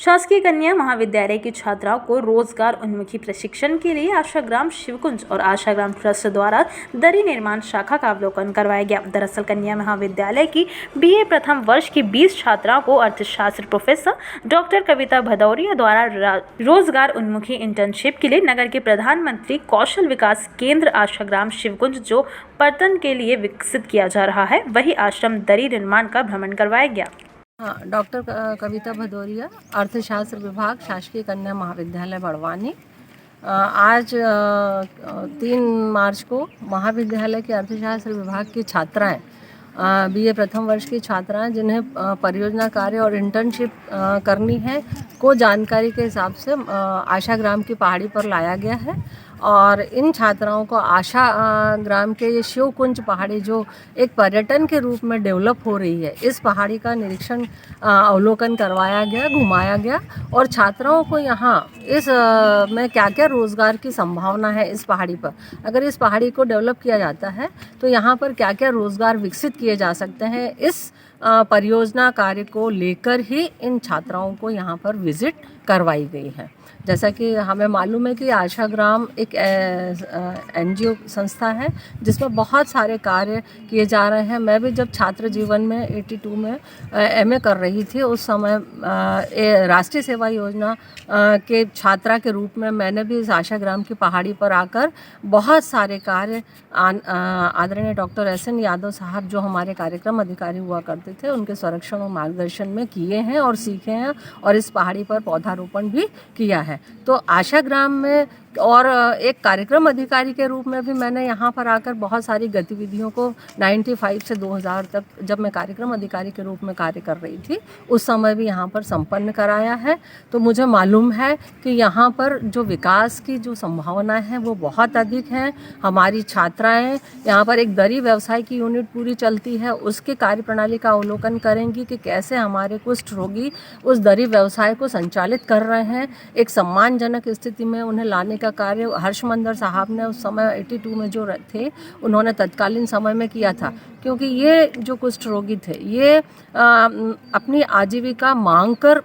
शासकीय कन्या महाविद्यालय की छात्राओं को रोजगार उन्मुखी प्रशिक्षण के लिए आशाग्राम शिवकुंज और आशाग्राम ट्रस्ट द्वारा दरी निर्माण शाखा का अवलोकन करवाया गया। दरअसल कन्या महाविद्यालय की बीए प्रथम वर्ष की 20 छात्राओं को अर्थशास्त्र प्रोफेसर डॉक्टर कविता भदौरिया द्वारा रोजगार उन्मुखी इंटर्नशिप के लिए नगर के प्रधानमंत्री कौशल विकास केंद्र आशाग्राम शिवकुंज जो पर्यटन के लिए विकसित किया जा रहा है, वही आश्रम दरी निर्माण का भ्रमण करवाया गया। हाँ, डॉक्टर कविता भदौरिया, अर्थशास्त्र विभाग, शासकीय कन्या महाविद्यालय बड़वानी। आज 3 मार्च को महाविद्यालय के अर्थशास्त्र विभाग की छात्राएं, बीए प्रथम वर्ष की छात्राएं जिन्हें परियोजना कार्य और इंटर्नशिप करनी है को जानकारी के हिसाब से आशाग्राम की पहाड़ी पर लाया गया है। और इन छात्राओं को आशा ग्राम के ये शिवकुंज पहाड़ी जो एक पर्यटन के रूप में डेवलप हो रही है, इस पहाड़ी का निरीक्षण अवलोकन करवाया गया, घुमाया गया और छात्राओं को यहाँ इस में क्या क्या रोज़गार की संभावना है इस पहाड़ी पर, अगर इस पहाड़ी को डेवलप किया जाता है तो यहाँ पर क्या क्या रोज़गार विकसित किए जा सकते हैं, इस परियोजना कार्य को लेकर ही इन छात्राओं को यहाँ पर विज़िट करवाई गई है। जैसा कि हमें मालूम है कि आशाग्राम एक एनजीओ संस्था है जिसमें बहुत सारे कार्य किए जा रहे हैं। मैं भी जब छात्र जीवन में 82 में एमए कर रही थी, उस समय राष्ट्रीय सेवा योजना के छात्रा के रूप में मैंने भी इस आशाग्राम की पहाड़ी पर आकर बहुत सारे कार्य आदरणीय डॉक्टर एसएन यादव साहब जो हमारे कार्यक्रम अधिकारी हुआ करते थे, उनके संरक्षण और मार्गदर्शन में किए हैं और सीखे हैं और इस पहाड़ी पर पौधारोपण भी किया है। तो आशाग्राम में और एक कार्यक्रम अधिकारी के रूप में भी मैंने यहाँ पर आकर बहुत सारी गतिविधियों को 95 से 2000 तक जब मैं कार्यक्रम अधिकारी के रूप में कार्य कर रही थी, उस समय भी यहाँ पर संपन्न कराया है। तो मुझे मालूम है कि यहाँ पर जो विकास की जो संभावना है वो बहुत अधिक है। हमारी छात्राएं यहाँ पर एक दरी व्यवसाय की यूनिट पूरी चलती है, उसके कार्यप्रणाली का अवलोकन करेंगी कि कैसे हमारे कुष्ठ रोगी उस दरी व्यवसाय को संचालित कर रहे हैं। एक सम्मानजनक स्थिति में उन्हें लाने का कार्य हर्षमंदर साहब ने उस समय 82 में जो थे उन्होंने तत्कालीन समय में किया था, क्योंकि ये जो कुष्ठ रोगी थे ये अपनी आजीविका मांग कर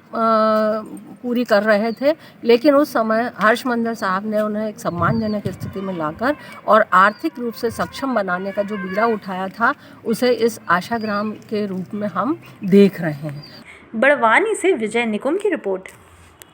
पूरी कर रहे थे, लेकिन उस समय हर्षमंदर साहब ने उन्हें एक सम्मानजनक स्थिति में लाकर और आर्थिक रूप से सक्षम बनाने का जो बीड़ा उठाया था, उसे इस आशाग्राम के रूप में हम देख रहे हैं। बड़वानी से विजय निकुम की रिपोर्ट।